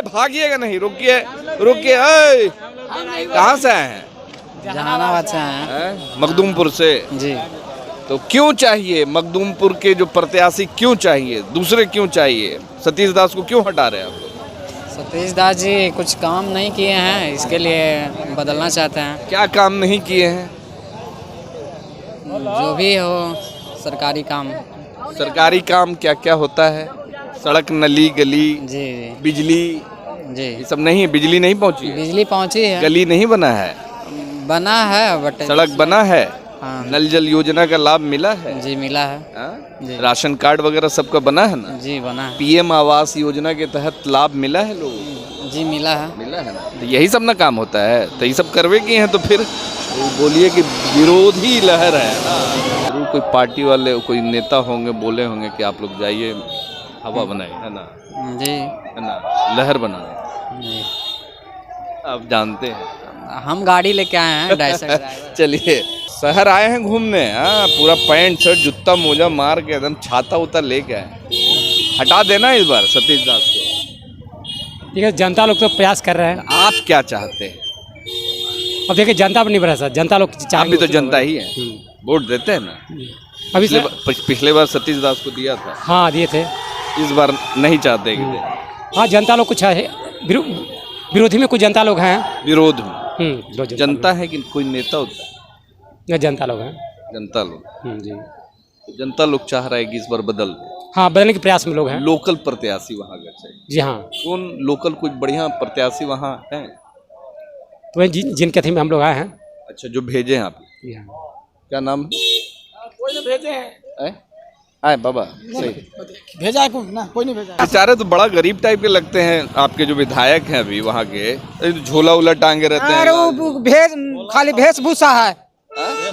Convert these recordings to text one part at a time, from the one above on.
भागिएगा नहीं, रुकिए रुकिए। ऐ, कहाँ से आए हैं? जहानाबाद से आए हैं। मखदूमपुर से। जी। तो क्यों चाहिए मखदूमपुर के जो प्रत्याशी, क्यों चाहिए, दूसरे क्यों चाहिए? सतीश दास को क्यों हटा रहे हैं आप लोग? सतीश दास जी कुछ काम नहीं किए हैं, इसके लिए बदलना चाहते हैं। क्या काम नहीं किए हैं? जो भी हो सरकारी काम। सरकारी काम क्या क्या होता है? सड़क, नली, गली, जी बिजली, जी ये सब नहीं? बिजली नहीं पहुंची है? बिजली पहुंची है, गली नहीं बना है? बना है बट सड़क बना है? हाँ नल जल योजना का लाभ मिला है? जी मिला है। हाँ? जी। राशन कार्ड वगैरह सबका बना है ना? जी बना है। पीएम आवास योजना के तहत लाभ मिला है लोगों को? जी मिला है। मिला है ना? तो यही सब ना काम होता है, तो ये सब करवे किए हैं, तो फिर वो बोलिए कि विरोधी लहर है ना। जरूर कोई पार्टी वाले, कोई नेता होंगे, बोले होंगे कि आप लोग जाइए हवा बनाए, है ना? जी है ना, लहर बनाए। जी। आप जानते हैं। हम गाड़ी लेके आए हैं ड्राइवर। चलिए, शहर आए हैं घूमने। हाँ, पूरा पैंट शर्ट जूता मोजा मार के एकदम छाता उता लेके आए। हटा देना इस बार सतीश दास को। देखिए जनता लोग तो प्रयास कर रहे हैं। आप क्या चाहते हैं? अब देखिए जनता पर नहीं भरोसा, जनता लोग आप भी तो जनता ही है, वोट देते हैं ना। अभी पिछले बार सतीश दास को दिया था, हाँ दिए थे। इस बार नहीं चाहते कि दें। हाँ जनता लोग कुछ है, विरोधी में कुछ जनता लोग हैं। विरोध में दो जनता है कि कोई नेता होता है? या जनता लोग हैं। जनता लोग। जी। तो जनता लोग चाह रहा है कि इस बार बदल दे। हाँ बदलने के प्रयास में लोग हैं। लोकल प्रत्याशी वहाँ का चाहिए। जी हाँ। कौन लोकल कुछ बढ़िया प्रत्याशी वहाँ हैं? तो वही जिनके थी में हम लोग आए हैं। अच्छा, जो भेजे हैं आप। जी हाँ। क्या नाम है? भेजे हैं आए बाबा, सही भेजा है कोई ना, कोई नहीं भेजा। बेचारे तो बड़ा गरीब टाइप के लगते हैं आपके जो विधायक हैं अभी वहाँ के। झोला उला टांगे रहते हैं। अरे वो भेष, खाली वेशभूषा है,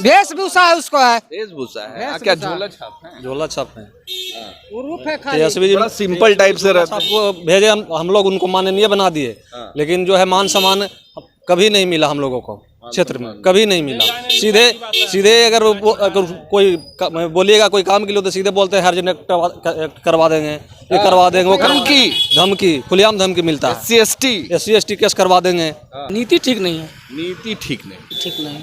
वेशभूषा है उसको है। वेशभूषा है। क्या झोला छाप है? झोला छाप है। रूप है खाली। तेजस्वी जी बड़ा सिंपल टाइप से रहता है। आपको भेजे, हम लोग उनको माननीय बना दिए, लेकिन जो है मान सम्मान कभी नहीं मिला हम लोगों को क्षेत्र में, कभी नहीं मिला। सीधे सीधे अगर कोई बोलिएगा कोई काम के लिए तो सीधे बोलते हैं हर जन करवा देंगे, ये करवा देंगे, वो धमकी खुलेआम धमकी मिलता है। SC ST केस करवा देंगे। नीति ठीक नहीं है, नीति ठीक नहीं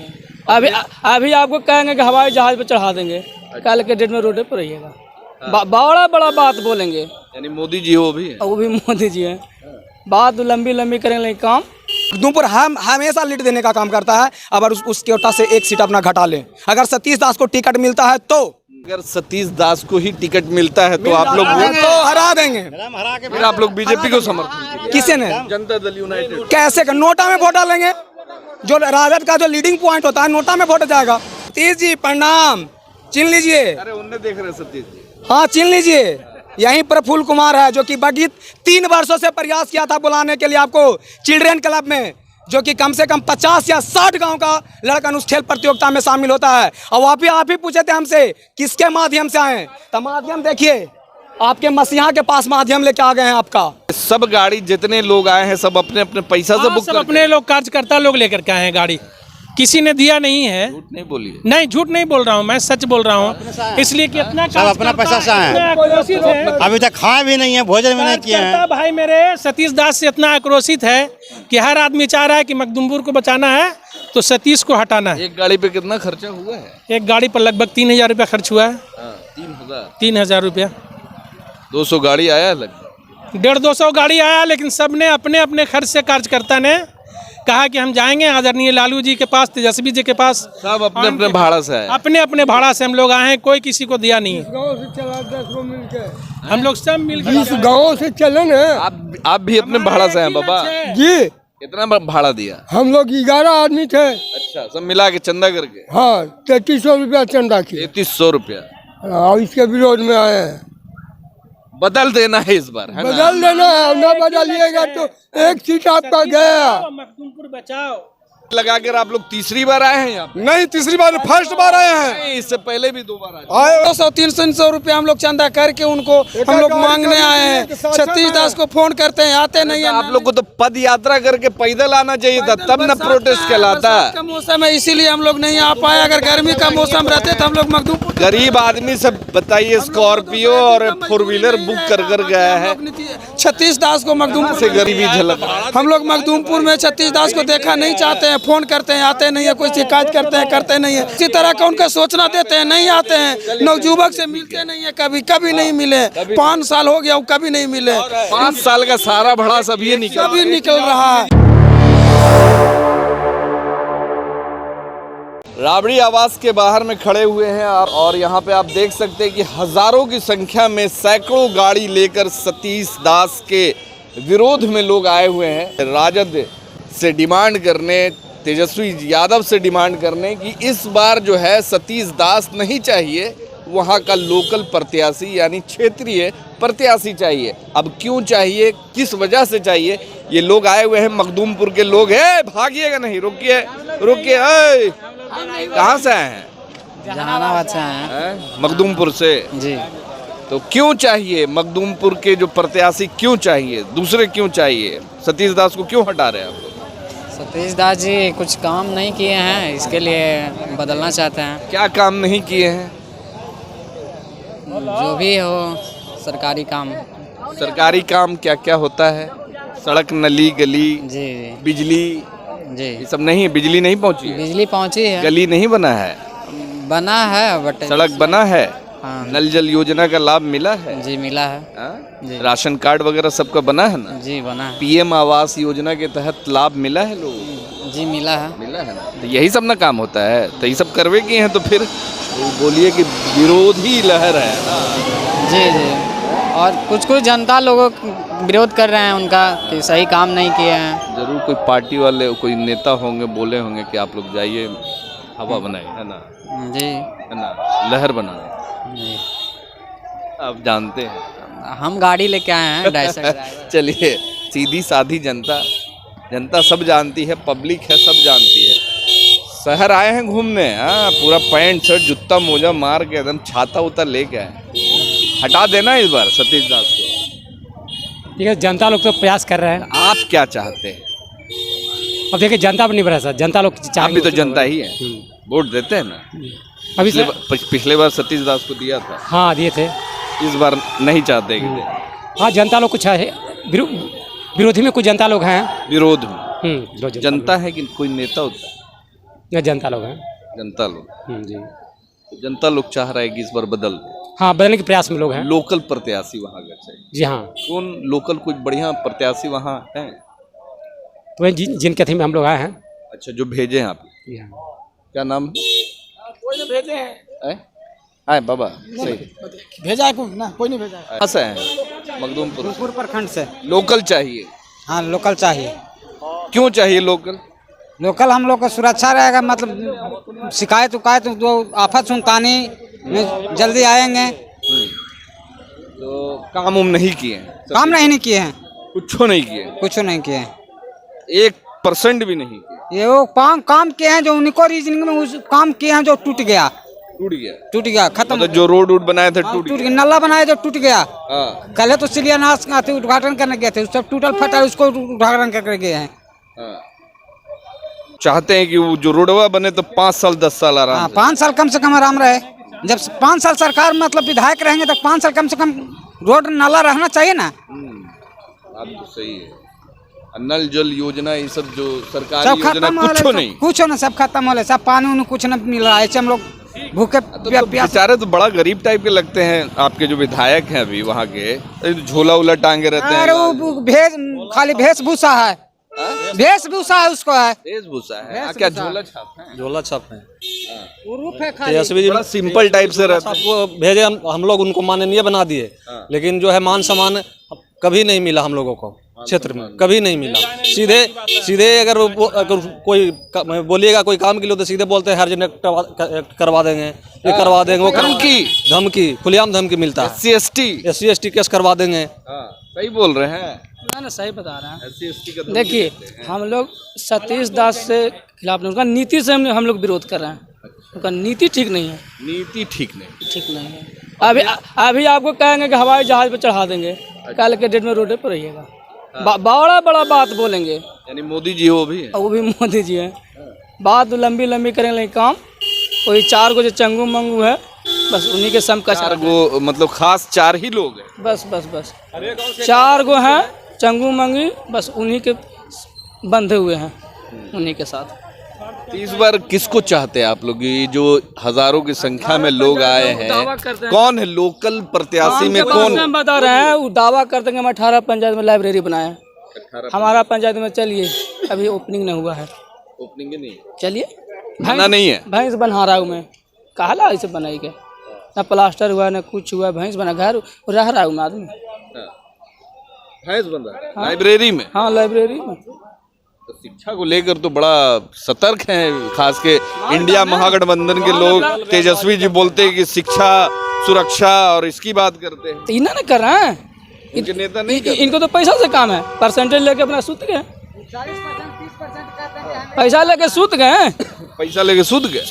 अभी अभी आपको कहेंगे कि हवाई जहाज पे चढ़ा देंगे, कल के डेट में रोड पर रहिएगा। बड़ा बड़ा बात बोलेंगे, यानी मोदी जी वो भी है। वो भी मोदी जी है। बात लंबी लंबी करेंगे काम। मखदूमपुर हम हमेशा लीड देने का काम करता है। अगर उस कोटा से एक सीट अपना घटा लें, अगर सतीश दास को टिकट मिलता है तो, अगर सतीश दास को ही टिकट मिलता है तो आप लोग तो हरा देंगे। फिर आप लोग बीजेपी को समर्थन किसे ने? जनता दल यूनाइटेड। कैसे कर? नोटा में वोट डालेंगे। जो राजद का जो लीडिंग पॉइंट होता है नोटा में वोट जाएगा। सतीश जी प्रणाम, चिन लीजिए। अरे उन्हें देख रहे सतीश जी। हाँ चिन लीजिए। यहीं प्रफुल्ल कुमार है जो कि बगीत 3 वर्षों से प्रयास किया था बुलाने के लिए आपको चिल्ड्रेन क्लब में, जो कि कम से कम 50 या 60 गांव का लड़का उस खेल प्रतियोगिता में शामिल होता है। और आप ही पूछे थे हमसे किसके माध्यम से आए, तो माध्यम देखिए, आपके मसीहा के पास माध्यम लेके आ गए हैं आपका। सब गाड़ी जितने लोग आए हैं सब अपने अपने पैसा से बुक सब अपने लोग कार्यकर्ता लोग लेकर के आए हैं गाड़ी, किसी ने दिया नहीं है। झूठ नहीं बोलिए। नहीं झूठ नहीं बोल रहा हूँ, मैं सच बोल रहा हूँ। इसलिए कि इतना सब अपना पैसा से आए, अभी तक खाए भी नहीं है, भोजन भी नहीं किए हैं। भाई मेरे सतीश दास से इतना आक्रोशित है कि हर आदमी चाह रहा है कि मखदूमपुर को बचाना है तो सतीश को हटाना है। एक गाड़ी पे कितना खर्चा हुआ है? एक गाड़ी पर लगभग 3000 रुपया खर्च हुआ है। 3000 रुपया। 200 गाड़ी आया लगभग। 150-200 गाड़ी आया, लेकिन सब ने अपने अपने खर्च से कार्यकर्ता ने कहा कि हम जाएंगे आदरणीय लालू जी के पास, तेजस्वी जी के पास। सब अपने अपने भाड़ा से आए। अपने अपने भाड़ा से हम लोग आए हैं, कोई किसी को दिया नहीं है। हम लोग सब मिलकर गाँव से चले ना। आप भी अपने भाड़ा से हैं बाबा जी। कितना भाड़ा दिया? हम लोग 11 आदमी थे। अच्छा, सब मिला के चंदा करके? हाँ 3300 रुपया चंदा किया। 3300 रुपया। और इसके विरोध में आए हैं। बदल देना है इस बार, है ना? बदल देना है, न बदलिएगा तो एक सीट आपका गया। मखदूमपुर बचाओ। लगाकर आप लोग तीसरी बार आए हैं यहाँ पे? नहीं, तीसरी बार फर्स्ट बार आए हैं। नहीं, इससे पहले भी 2 बार आए थे। 200-300 रुपये हम लोग चंदा करके उनको हम लोग मांगने आए हैं। सतीश दास को फोन करते हैं, आते नहीं है। आप लोग को तो पद यात्रा करके पैदल आना चाहिए था, तब न प्रोटेस्ट कहलाता। बरसात का मौसम है इसीलिए हम लोग नहीं आ पाए। अगर गर्मी का मौसम रहते तो हम लोग मखदूमपुर गरीब आदमी से बताइए, स्कॉर्पियो और 4 व्हीलर बुक कर गया है। सतीश दास को मखदूमपुर से गरीबी झलक रहा है। हम लोग मखदूमपुर में सतीश दास को देखा नहीं चाहते हैं। फोन करते हैं, आते नहीं है। कोई शिकायत करते नहीं है। इसी तरह का उनका सोचना देते हैं, नहीं आते हैं। नवजुवक से मिलते नहीं है, कभी नहीं मिले। 5 साल हो गया, कभी नहीं मिले। 5 साल का सारा भड़ा सब ये निकल रहा है। राबड़ी आवास के बाहर में खड़े हुए हैं और यहाँ पे आप देख सकते हैं कि हजारों की संख्या में सैकड़ों गाड़ी लेकर सतीश दास के विरोध में लोग आए हुए हैं। राजद से डिमांड करने, तेजस्वी यादव से डिमांड करने कि इस बार जो है सतीश दास नहीं चाहिए, वहाँ का लोकल प्रत्याशी यानी क्षेत्रीय प्रत्याशी चाहिए। अब क्यों चाहिए, किस वजह से चाहिए, ये लोग आए हुए हैं। मखदूमपुर के लोग हैं, भागिएगा नहीं, रुकिए। कहाँ से आए हैं? जहानाबाद से आए हैं। मखदूमपुर से जी। तो क्यों चाहिए मखदूमपुर के जो प्रत्याशी, क्यों चाहिए, दूसरे क्यों चाहिए? सतीश दास को क्यों हटा रहे हैं आप लोग? सतीश दास जी कुछ काम नहीं किए हैं, इसके लिए बदलना चाहते हैं। क्या काम नहीं किए हैं? जो भी हो सरकारी काम। सरकारी काम क्या क्या होता है? सड़क, नली, गली, जी बिजली, जी। ये सब नहीं है? बिजली नहीं पहुंची है? बिजली पहुंची है, गली नहीं बना है? बना है बट सड़क बना है? हाँ। नल जल योजना का लाभ मिला है? जी मिला है। हाँ? जी। राशन कार्ड वगैरह सबका बना है ना? जी बना है। PM आवास योजना के तहत लाभ मिला है लोगों को? जी मिला है। मिला है ना? तो यही सब ना काम होता है। तो ये सब करवे किए हैं तो फिर बोलिए कि विरोधी लहर है ना? जी जी। और कुछ जनता लोगों विरोध कर रहे हैं उनका कि सही काम नहीं किए हैं। जरूर कोई पार्टी वाले, कोई नेता होंगे, बोले होंगे कि आप लोग जाइए, हवा बनाए, है ना? जी है ना? लहर बनाए। जी। आप जानते हैं। हम गाड़ी लेके आए हैं ड्राइवर। चलिए, सीधी साधी जनता सब जानती है, पब्लिक है, सब जानती है। शहर आए हैं घूमने, हाँ, पूरा पैंट शर्ट जूता मोजा मार के एकदम छाता उता लेके आए। हटा देना इस बार सतीश दास को। ठीक है, जनता लोग तो प्रयास कर रहे हैं। आप क्या चाहते हैं? अब देखिए जनता पर नहीं भरा सर, जनता लोग आप भी तो जनता ही है, वोट देते हैं ना? अभी पिछले बार सतीश दास को दिया था। हाँ दिए थे। इस बार नहीं चाहते कि दे? हाँ जनता लोग कुछ है, विरोधी में कुछ जनता लोग हैं। विरोध में जनता है कि कोई नेता होता है? या जनता लोग हैं। जनता लोग। जी। तो जनता लोग चाह रहा है कि इस बार बदल। हाँ, बदलने के प्रयास में लोग हैं। लोकल प्रत्याशी वहाँ का चाहिए। जी हाँ। कौन लोकल कुछ बढ़िया प्रत्याशी वहाँ हैं? तो वही जिनके थी में हम लोग आए हैं। अच्छा, जो भेजे हैं आप? क्या नाम है? भेजे हैं। आए बाबा, सही भेजा है ना? कोई नहीं भेजा। कहाँ से हैं? मखदूमपुर प्रखंड से। लोकल चाहिए? हाँ लोकल चाहिए। क्यों चाहिए लोकल? लोकल हम लोग का सुरक्षा रहेगा, मतलब शिकायत उकायत जो आफत सुनतानी में जल्दी आएंगे। तो काम उम नहीं किए हैं? काम नहीं किए हैं, कुछ नहीं किए? कुछ नहीं किए हैं, 1% भी नहीं किए? ये वो काम किए हैं जो उनको रीजनिंग में उस काम किए हैं जो टूट गया, खत्म। मतलब जो रोड बनाए थे टूट गया, नाला बनाए जो टूट गया। हाँ। कल तो शिलान्यास उद्घाटन करने गए थे, सब टूटल फटा, उसको उद्घाटन करके गए हैं। हाँ। चाहते हैं कि वो जो रोडवा बने तो 5 साल 10 साल आराम। हाँ, 5 साल कम से कम आराम रहे। जब 5 साल सरकार मतलब विधायक रहेंगे तो 5 साल कम से कम रोड नाला रहना चाहिए ना। बात तो सही है। नल जल योजना, ये सब जो सरकारी सब योजना, कुछ नहीं, सब खत्म हो रहा है, सब पानी उन्हें कुछ नहीं मिल रहा है। ऐसे हम लोग भूखे बेचारे तो बड़ा गरीब टाइप के लगते हैं आपके जो विधायक हैं अभी वहाँ के, झोला उला टांगे रहते हैं। अरे वो खाली वेशभूषा है, वेशभूषा है, उसको है वेशभूषा है। क्या झोला छाप है? झोला छाप है। तेजस्वी जी बड़ा सिंपल टाइप से रहता है। सबको भेजे, हम लोग उनको माननीय बना दिए, लेकिन जो है मान सम्मान कभी नहीं मिला हम लोगों को क्षेत्र में, कभी नहीं मिला। सीधे अगर कोई बोलिएगा कोई काम के लिए तो सीधे बोलते हैं हर करवा देंगे, ये करवा देंगे, वो धमकी खुलेआम धमकी मिलता है। SC ST केस करवा देंगे। सही बोल रहे हैं। ना सही बता रहे हैं। SC/ST का तो देखिए हम लोग सतीश दास से खिलाफ नहीं, उनका नीति से हम लोग विरोध कर रहे हैं। उनका नीति ठीक नहीं है, नीति ठीक नहीं। ठीक नहीं है। अभी आपको कहेंगे कि हवाई जहाज पे चढ़ा देंगे, कल के डेट में रोड पर रहिएगा। बड़ा बड़ा बात बोलेंगे, यानी मोदी जी हो भी और वो भी मोदी जी हैं। बात लंबी लंबी करेंगे, लेकिन काम वही 4 गो जो चंगू मंगू है, बस उन्हीं के सम का 4 गो, मतलब खास 4 ही लोग हैं। बस 4 गो हैं चंगू मंगी, बस उन्हीं के बंधे हुए हैं, उन्हीं के साथ। तो इस बार किसको चाहते हैं आप लोग? ये जो हजारों की संख्या में लोग आए हैं, कौन है लोकल प्रत्याशी में कौन? हम बता रहे हैं, वो दावा करते हैं कि हम 18 पंचायत में लाइब्रेरी बनाए। हमारा पंचायत में चलिए अभी ओपनिंग नहीं हुआ है। ओपनिंग नहीं चलिए बना नहीं है, भैंस बना रहा हूँ मैं, कहला ऐसे बनाई के ना प्लास्टर हुआ ना कुछ हुआ, भैंस बना, घर रह रहा हूँ मैं आदमी। भैंस बन रहा है लाइब्रेरी में? हाँ लाइब्रेरी में। तो शिक्षा को लेकर तो बड़ा सतर्क हैं, खास के इंडिया महागठबंधन के लोग। तेजस्वी जी बोलते हैं कि शिक्षा सुरक्षा और इसकी बात करते हैं। तो इन्हें ना कर रहे हैं, इनके नेता नहीं कर रहे। इनको तो पैसा से काम है, परसेंटेज लेके अपना सूत गए, पैसा लेके सूत गए, पैसा लेके सूत गए।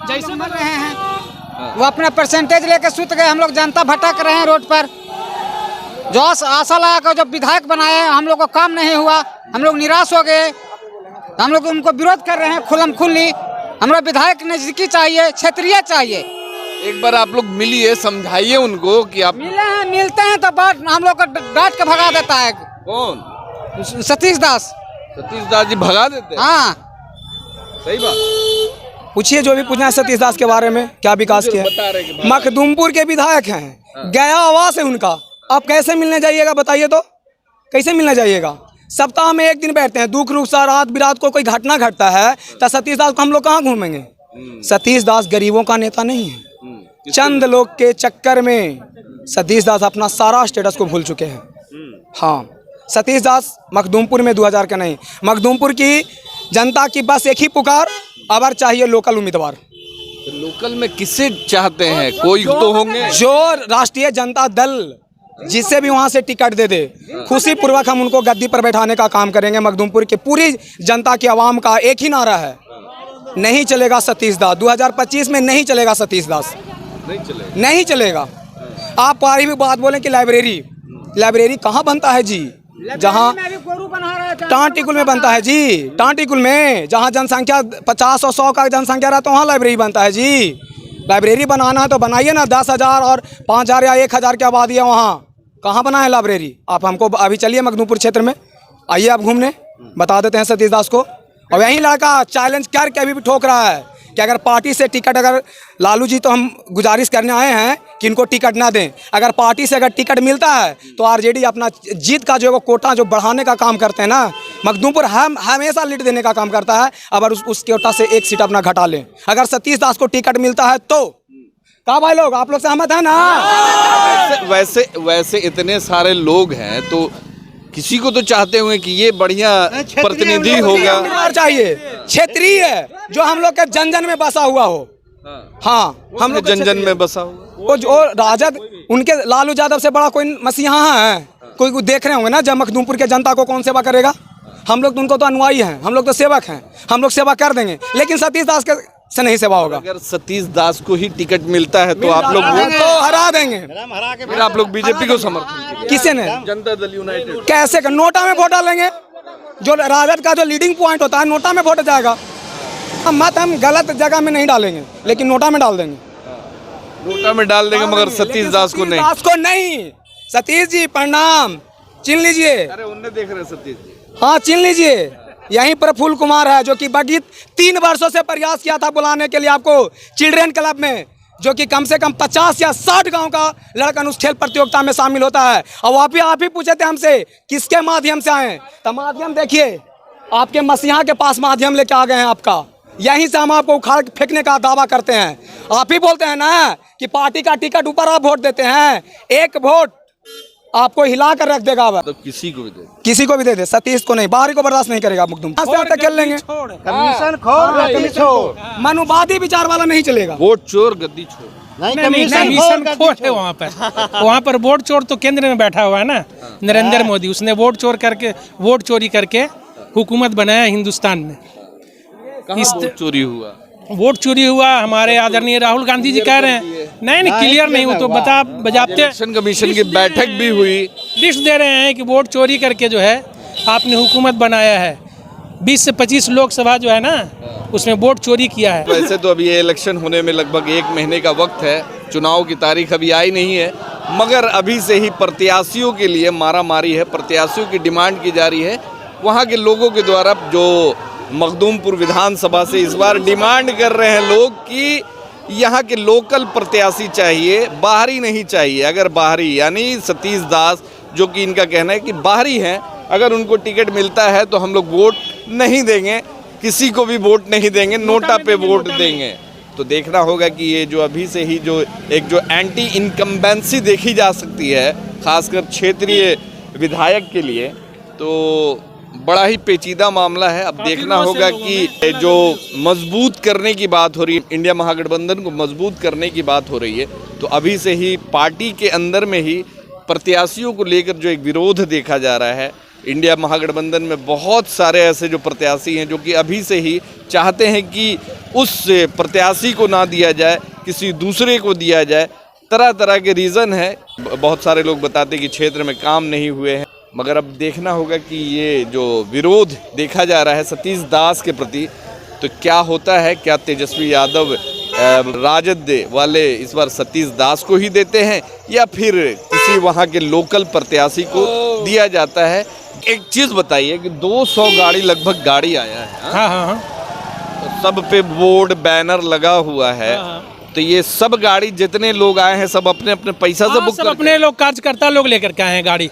जैसे मर रहे हैं वो अपना परसेंटेज लेके सूत गए। हम लोग जनता भटक रहे हैं रोड पर। जो आशा लगा कर जो विधायक बनाए, हम लोग को काम नहीं हुआ, हम लोग निराश हो गए। हम लोग उनको विरोध कर रहे हैं खुल्लम खुल्ली। हमारा विधायक नजदीकी चाहिए, क्षेत्रीय चाहिए। एक बार आप लोग मिलिए, समझाइए उनको कि आप मिलते हैं तो बात हम लोग को डांट के भगा देता है। कौन? सतीश दास जी भगा देते हैं। हाँ सही बात। पूछिए जो भी पूछना है सतीश दास के बारे में, क्या विकास किया। मखदूमपुर के विधायक हैं, गया आवास है उनका। आप कैसे मिलने जाइएगा बताइए तो, कैसे मिलने जाइएगा? सप्ताह में 1 दिन बैठते हैं, दुख रुख सा रात बिरात को कोई घटना घटता है तो सतीश दास को हम लोग कहाँ घूमेंगे? सतीश दास गरीबों का नेता नहीं है। चंद लोग के चक्कर में सतीश दास अपना सारा स्टेटस को भूल चुके हैं। हाँ, सतीश दास मखदूमपुर में 2000 का नहीं, मखदूमपुर की जनता की बस एक ही पुकार, अबर चाहिए लोकल उम्मीदवार। तो लोकल में किसे चाहते हैं? कोई तो होंगे जो राष्ट्रीय जनता दल जिससे भी वहाँ से टिकट दे दे, खुशी पूर्वक हम उनको गद्दी पर बैठाने का काम करेंगे। मखदूमपुर की पूरी जनता की आवाम का एक ही नारा है, नहीं चलेगा सतीश दास। 2025 में नहीं चलेगा सतीश दास, नहीं चलेगा। आप पारी भी बात बोलें कि लाइब्रेरी कहाँ बनता है जी? जहाँ टांटीकुल में बनता है जी, टांटीकुल में जहाँ जनसंख्या 50 और 100 का जनसंख्या रहता है वहाँ लाइब्रेरी बनता है जी। लाइब्रेरी बनाना है तो बनाइए ना। 10,000 और 5,000 या 1,000 की आबादी है वहाँ, कहाँ बना है लाइब्रेरी? आप हमको अभी चलिए मखदूमपुर क्षेत्र में आइए, आप घूमने, बता देते हैं सतीश दास को। और यही लड़का चैलेंज करके अभी भी ठोक रहा है कि अगर पार्टी से टिकट, अगर लालू जी तो हम गुजारिश करने आए हैं कि इनको टिकट ना दें, अगर पार्टी से अगर टिकट मिलता है तो आरजेडी अपना जीत का जो कोटा जो बढ़ाने का काम करते हैं ना, मखदूमपुर हम हमेशा लीड देने का काम करता है। अगर उस कोटा से 1 सीट अपना घटा लें, अगर सतीश दास को टिकट मिलता है तो क्या भाई लोग, आप लोग सहमत है ना? वैसे इतने सारे लोग हैं तो किसी को तो चाहते हुए कि ये बढ़िया प्रतिनिधि होगा। चाहिए क्षेत्रीय जो हम लोग के जन जन में बसा हुआ हो। हाँ, हम लोग जन जन में बसा हुआ वो जो राजद, उनके लालू यादव से बड़ा कोई मसीहा है? कोई देख रहे होंगे ना जब मखदूमपुर के जनता को कौन सेवा करेगा? हम लोग तो उनको तो अनुयायी हैं, हम लोग तो सेवक हैं, हम लोग सेवा कर देंगे, लेकिन सतीश दास के से नहीं सेवा होगा। अगर सतीश दास को ही टिकट मिलता है तो आप लोग तो हरा देंगे। फिर आप लोग बीजेपी को समर्थन? किसे ने? जनता दल यूनाइटेड। कैसे कर? नोटा में वोट डालेंगे। जो राजद का जो लीडिंग पॉइंट होता है नोटा में वोट जाएगा। हम गलत जगह में नहीं डालेंगे, लेकिन नोटा में डाल देंगे। नोटा में डाल देंगे मगर सतीश दास को नहीं। दास को नहीं। सतीश जी प्रणाम, चिन्ह लीजिए। अरे उन्हें देख रहे सतीश जी। हाँ, चिन्ह लीजिए। यहीं प्रफुल्ल कुमार है जो कि बगीत 3 वर्षों से प्रयास किया था बुलाने के लिए आपको चिल्ड्रेन क्लब में, जो कि कम से कम 50 या 60 गांव का लड़का उस खेल प्रतियोगिता में शामिल होता है। और आप ही पूछे थे हमसे किसके माध्यम से आए, तो माध्यम देखिए, आपके मसीहा के पास माध्यम लेके आ गए हैं आपका। यहीं से हम आपको उखाड़ फेंकने का दावा करते हैं। आप ही बोलते हैं ना कि पार्टी का टिकट ऊपर आप वोट देते हैं, 1 वोट आपको हिला कर रख देगा। तो किसी को भी दे दे, सतीश को नहीं, बाहरी को बर्दाश्त नहीं करेगा। मुकदम खेल लेंगे, कमीशन खोर, मनुवादी विचार वाला नहीं चलेगा। वोट चोर गद्दी छोड़। कमीशन खोर है वहाँ पर वोट चोर तो केंद्र में बैठा हुआ है ना, नरेंद्र मोदी। उसने वोट चोरी करके हुकूमत बनाया हिंदुस्तान में। वोट चोरी हुआ हमारे आदरणीय राहुल गांधी जी कह रहे हैं। नहीं क्लियर नहीं, वो तो बजाते। इलेक्शन कमीशन की बैठक भी हुई, लिस्ट दे रहे हैं कि वोट चोरी करके जो है आपने हुकूमत बनाया है। 20 से 25 लोकसभा जो है ना, उसमें वोट चोरी किया है। वैसे तो अभी ये इलेक्शन होने में लगभग 1 महीने का वक्त है, चुनाव की तारीख अभी आई नहीं है, मगर अभी से ही प्रत्याशियों के लिए मारामारी है, प्रत्याशियों की डिमांड की जा रही है। वहाँ के लोगों के द्वारा जो मखदूमपुर विधानसभा से इस बार डिमांड कर रहे हैं लोग कि यहाँ के लोकल प्रत्याशी चाहिए, बाहरी नहीं चाहिए। अगर बाहरी यानी सतीश दास, जो कि इनका कहना है कि बाहरी हैं, अगर उनको टिकट मिलता है तो हम लोग वोट नहीं देंगे, किसी को भी वोट नहीं देंगे, नोटा पे वोट देंगे। तो देखना होगा कि ये जो अभी से ही जो एंटी इनकम्बेंसी देखी जा सकती है, खासकर क्षेत्रीय विधायक के लिए, तो बड़ा ही पेचीदा मामला है। अब देखना होगा कि जो मजबूत करने की बात हो रही है, इंडिया महागठबंधन को मजबूत करने की बात हो रही है, तो अभी से ही पार्टी के अंदर में ही प्रत्याशियों को लेकर जो एक विरोध देखा जा रहा है। इंडिया महागठबंधन में बहुत सारे ऐसे जो प्रत्याशी हैं जो कि अभी से ही चाहते हैं कि उस प्रत्याशी को ना दिया जाए, किसी दूसरे को दिया जाए। तरह तरह के रीज़न है। बहुत सारे लोग बताते हैं कि क्षेत्र में काम नहीं हुए हैं, मगर अब देखना होगा कि ये जो विरोध देखा जा रहा है सतीश दास के प्रति, तो क्या होता है। क्या तेजस्वी यादव राजद वाले इस बार सतीश दास को ही देते हैं या फिर किसी वहाँ के लोकल प्रत्याशी को दिया जाता है। एक चीज़ बताइए कि 200 गाड़ी लगभग गाड़ी आया है। हाँ। तो सब पे बोर्ड बैनर लगा हुआ है। तो ये सब गाड़ी जितने लोग आए हैं सब अपने अपने पैसा से बुक सब अपने लोग कार्यकर्ता लोग लेकर के आए हैं गाड़ी,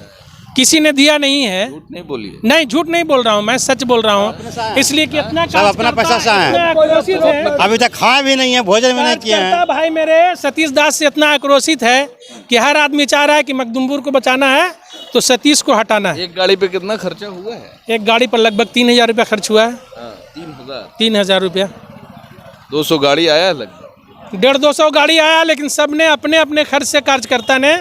किसी ने दिया नहीं है। झूठ नहीं बोलिए। नहीं, झूठ नहीं बोल रहा हूँ, मैं सच बोल रहा हूँ। इसलिए कि अपना सब अपना पैसा से है, अभी तक खाए भी नहीं है, भोजन भी नहीं किए हैं। भाई मेरे सतीश दास से इतना आक्रोशित है कि हर आदमी चाह रहा है कि मखदूमपुर को बचाना है तो सतीश को हटाना है। एक गाड़ी पे कितना खर्चा हुआ है? एक गाड़ी पर लगभग 3000 रुपया खर्च हुआ है। 3000 रुपया। 200 गाड़ी आया लगभग 150-200 गाड़ी आया, लेकिन सबने अपने अपने खर्च से कार्यकर्ता ने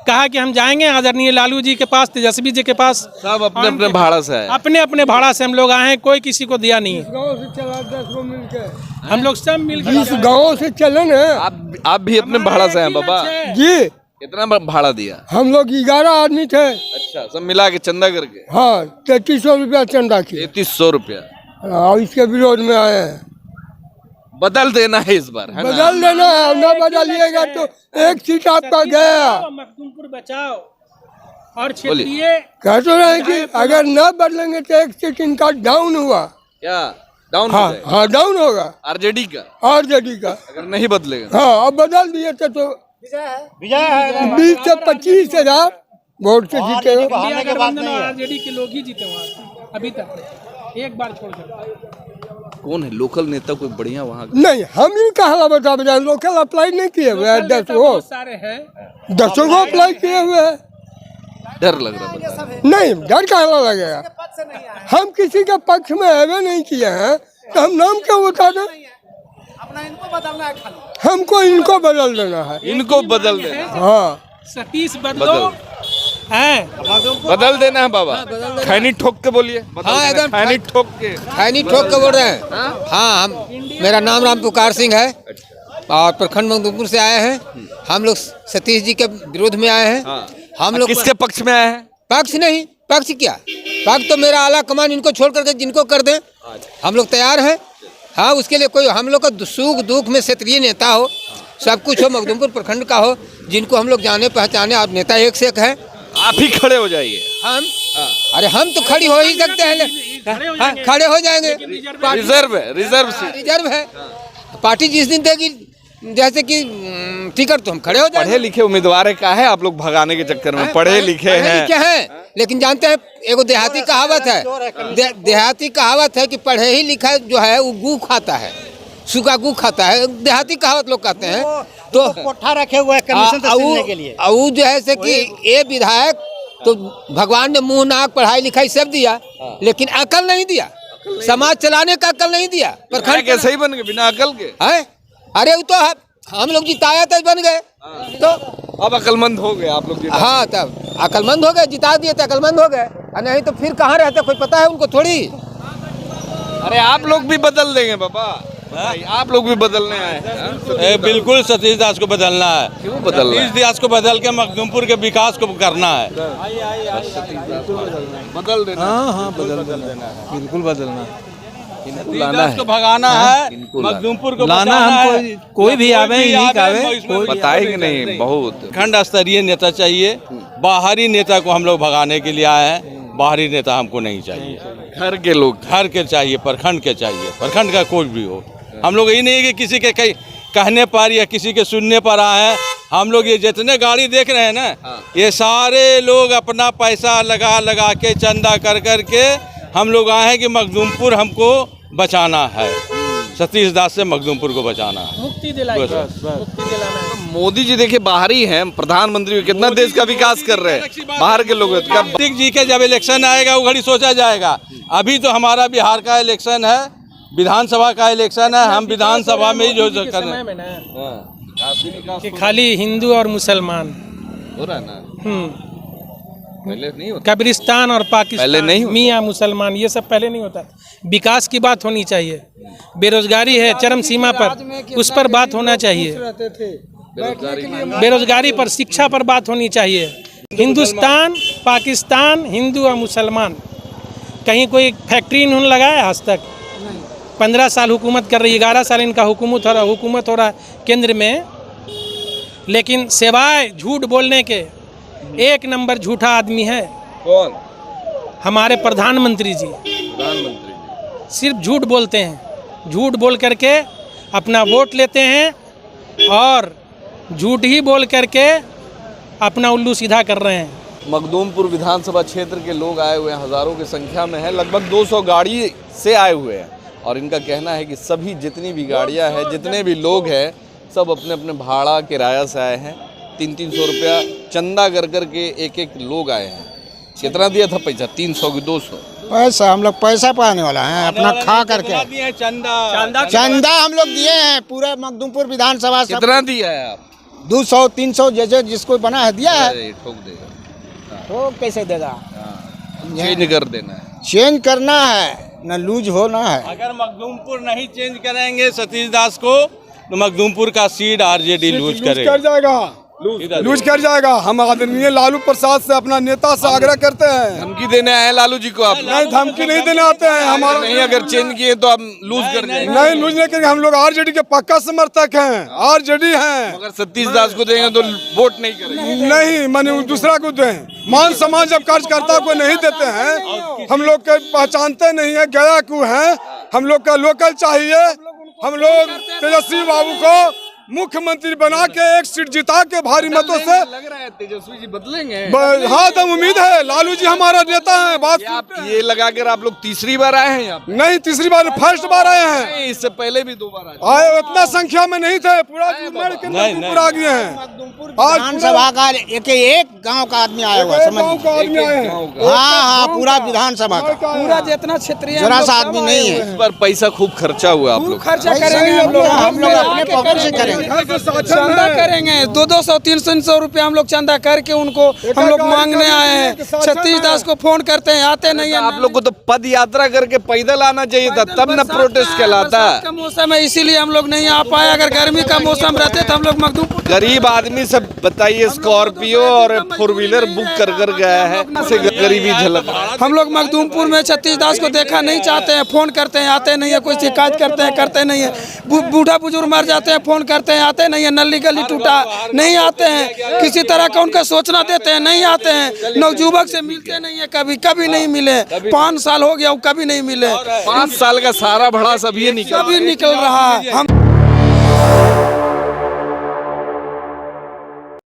कहा कि हम जाएंगे आदरणीय लालू जी के पास, तेजस्वी जी के पास। सब अपने अपने भाड़ा से है। अपने अपने भाड़ा से हम लोग आए हैं, कोई किसी को दिया नहीं है। गाँव से चला 10 गो मिलकर, हम लोग सब मिलकर 20 गाँव से चले न। आप भी अपने भाड़ा से हैं बाबा जी? कितना भाड़ा दिया? हम लोग 11 आदमी थे। अच्छा, सब मिला के चंदा करके? हाँ, 3300 रुपया चंदा की। 3300 रुपया। और इसके विरोध में आए हैं। बदल देना है इस बार, है ना? बदल देना है, न बदलिएगा तो एक सीट आपका गया। मखदूमपुर बचाओ और क्षेत्रीय कह तो रहे कि अगर न बदलेंगे तो एक सीट इनका डाउन हुआ। क्या डाउन? हाँ, डाउन होगा आरजेडी का। आरजेडी का अगर नहीं बदलेगा। हाँ, अब बदल दिए थे तो 20 से 25 हजार वोट से जीते। आरजेडी के लोग ही जीते वहाँ अभी तक, एक बार छोड़कर। कौन है लोकल नेता कोई बढ़िया वहाँ? नहीं, हम ही कहा बता बजाय, लोकल अप्लाई नहीं किए हुए हैं। 10 सारे हैं, 10 को अप्लाई किए हुए हैं। डर लग रहा है? नहीं, डर कहाँ लगेगा। हम किसी के पक्ष में आवे नहीं किए हैं तो हम नाम क्यों बता दें? हमको इनको बदल देना है। इनको बदल देना? हाँ, सतीश बदलो है, बदल देना है बाबा। खैनी ठोक के बोलिए। हाँ, एकदम खैनी ठोक के। खैनी ठोक के बोल रहे हैं। हाँ, हम मेरा नाम राम पुकार सिंह है और प्रखंड मखदूमपुर से आए हैं। हम लोग सतीश जी के विरोध में आए हैं। हम लोग किसके पक्ष में आए हैं? पक्ष नहीं, पक्ष क्या, पक्ष तो मेरा आला कमान इनको छोड़ करके जिनको कर दें हम लोग तैयार हैं। हाँ, उसके लिए कोई हम लोग का सुख दुख में क्षेत्रीय नेता हो, सब कुछ हो, मखदूमपुर प्रखंड का हो, जिनको हम लोग जाने पहचाने और नेता एक से एक है। आप ही खड़े हो जाइए। हम अरे हम तो खड़ी हो ही सकते हैं। हाँ, खड़े हो जाएंगे। रिजर्व है, रिजर्व है। पार्टी जिस दिन देगी जैसे कि टिकट तो हम खड़े हो जाएंगे। पढ़े लिखे उम्मीदवार का है, आप लोग भगाने के चक्कर में पढ़े लिखे हैं। लेकिन जानते हैं एगो देहाती कहावत है, देहाती कहावत है कि पढ़े ही लिखा जो है वो गू खाता है, सूखा गू खाता है, देहाती कहावत लोग कहते हैं। तो कोठा रखे हुए कमीशन तहसील के लिए। वो जो है से कि ये विधायक तो भगवान ने मुंह नाक पढ़ाई लिखाई सब दिया, लेकिन अकल नहीं दिया, समाज चलाने का अकल नहीं दिया। प्रखंड कैसे ही बन गए बिना अकल के? है, अरे वो तो हम लोग जिताया तो बन गए, तो अब अकलमंद हो गए आप लोग। हाँ तब अकलमंद हो गए, जिता दिए तो अकलमंद हो गए, नहीं तो फिर कहाँ रहते कोई पता है उनको थोड़ी। अरे आप लोग भी बदल देंगे बाबा, आप लोग भी बदलने आए। बिल्कुल सतीश दास को बदलना है। क्यों बदलना है? सतीश दास को बदल के मखदूमपुर के विकास को करना है। बदल देना। हाँ बदल देना है, बिल्कुल बदलना है। इनको लाना है, को भगाना है, मखदूमपुर को लाना हमको। कोई भी आवे, बताएंगे नहीं। बहुत खंड स्तरीय नेता चाहिए, बाहरी नेता को हम लोग भगाने के लिए आए हैं। बाहरी नेता हमको नहीं चाहिए, घर के लोग, घर के चाहिए, प्रखंड के चाहिए, प्रखंड का कोई भी हो। हम लोग ये नहीं है कि किसी के कहने पर या किसी के सुनने पर आए हैं। हम लोग ये जितने गाड़ी देख रहे हैं ना, ये सारे लोग अपना पैसा लगा लगा के चंदा कर कर के हम लोग आए हैं कि मखदूमपुर हमको बचाना है। सतीश दास से मखदूमपुर को बचाना है, मुक्ति दिलाएगा, मुक्ति दिलाना है। मोदी जी देखिए बाहरी हैं, प्रधानमंत्री कितना देश का विकास कर रहे हैं, बाहर के लोग। कार्तिक जी के जब इलेक्शन आएगा वो घड़ी सोचा जाएगा। अभी तो हमारा बिहार का इलेक्शन है, विधानसभा का इलेक्शन है। हम विधानसभा में ही जो कर रहे हैं कि खाली हिंदू और मुसलमान हो रहा है ना, पहले नहीं होता। कब्रिस्तान और पाकिस्तान, पहले नहीं होता। मियाँ मुसलमान, ये सब पहले नहीं होता। विकास की बात होनी चाहिए। बेरोजगारी है चरम सीमा पर, उस पर बात होना चाहिए। बेरोजगारी पर, शिक्षा पर बात होनी चाहिए। हिंदुस्तान, पाकिस्तान, हिंदू और मुसलमान, कहीं कोई फैक्ट्री इन्होंने लगाया आज तक? 15 साल हुकूमत कर रही, 11 साल इनका हुकूमत हो रहा केंद्र में, लेकिन सिवाय झूठ बोलने के एक नंबर झूठा आदमी है। कौन? हमारे प्रधानमंत्री जी सिर्फ झूठ बोलते हैं। झूठ बोल करके अपना वोट लेते हैं और झूठ ही बोल करके अपना उल्लू सीधा कर रहे हैं। मखदूमपुर विधानसभा क्षेत्र के लोग आए हुए हैं, हजारों की संख्या में है, लगभग 200 गाड़ी से आए हुए हैं। और इनका कहना है कि सभी जितनी भी गाड़ियां हैं, जितने भी लोग हैं, सब अपने अपने भाड़ा किराया से आए हैं। 300-300 रुपया चंदा कर कर के एक लोग आए हैं। कितना दिया था पैसा? 300 की 200 पैसा हम लोग पैसा पाने वाला है, अपना खा करके चंदा हम लोग दिए हैं पूरे मखदूमपुर विधानसभा। कितना दिया है आप? 200-300 जैसे जिसको बना है दिया है। अरे ठोक देगा, तो कैसे देगा? चेंज कर देना है, चेंज करना है, न लूज होना है। अगर मखदूमपुर नहीं चेंज करेंगे सतीश दास को, तो मखदूमपुर का सीट आरजेडी लूज करेगा, लूज कर जाएगा। हम आदरणीय लालू प्रसाद से, अपना नेता से आग्रह करते हैं। धमकी देने आए लालू जी को आप? नहीं, धमकी नहीं देने आते हैं। हमारा नहीं, अगर चेंज किए तो आप लूज कर जाएंगे। नहीं, लूज नहीं करेंगे। हम लोग आरजेडी के पक्का समर्थक हैं, आरजेडी हैं। अगर सतीश दास को देंगे तो वोट नहीं करेंगे। नहीं, माने दूसरा को दें। मान सम्मान जब कार्यकर्ता को नहीं देते हैं, हम लोग के पहचानते नहीं है, गया को है। हम लोग का लोकल चाहिए। हम लोग तेजस्वी बाबू को मुख्यमंत्री बना के 1 सीट जिता के भारी मतों से। लग रहा है तेजस्वी जी बदलेंगे। हाँ, तो उम्मीद है। लालू जी हमारा नेता है। बात आप ये लगाकर आप लोग तीसरी बार आए हैं यहाँ पे? नहीं, तीसरी बार, फर्स्ट बार आए हैं। इससे पहले भी 2 बार आए, उतना संख्या में नहीं थे। पूरा पूरा गए हैं। विधानसभा का एक गांव का आदमी आया हुआ, समझ गाँव का आदमी आए हैं। हाँ, पूरा विधानसभा का, पूरा जितना क्षेत्रीय जरा सा आदमी नहीं है। इस बार पैसा खूब खर्चा हुआ आप लोग? खर्चा करेंगे हम लोग अपने पॉकेट से करेंगे। चंदा करेंगे 200-300 रुपया हम लोग चंदा करके उनको हम लोग मांगने आए हैं। सतीश दास को फोन करते हैं, आते नहीं है। आप लोग को तो पद यात्रा करके पैदल आना चाहिए था, तब न प्रोटेस्ट कहलाता। का मौसम है, इसीलिए हम लोग नहीं आ पाए। अगर गर्मी का मौसम रहते तो हम लोग मखदूमपुर। गरीब आदमी सब बताइए, स्कॉर्पियो और 4 व्हीलर बुक कर गया है, से गरीबी झलक। हम लोग मखदूमपुर में सतीश दास को देखा नहीं चाहते हैं। फोन करते हैं, आते नहीं है। कोई शिकायत करते नहीं है। बूढ़ा बुजुर्ग मर जाते हैं, फोन करते हैं, आते नहीं है। नली गली टूटा, नहीं आते हैं। किसी तरह का उनका सोचना देते हैं, नहीं आते हैं। नवजुवक से मिलते नहीं है, कभी नहीं मिले। 5 साल हो गया, कभी नहीं मिले। 5 साल का सारा भड़ा सब ये निकल निकल रहा है। हम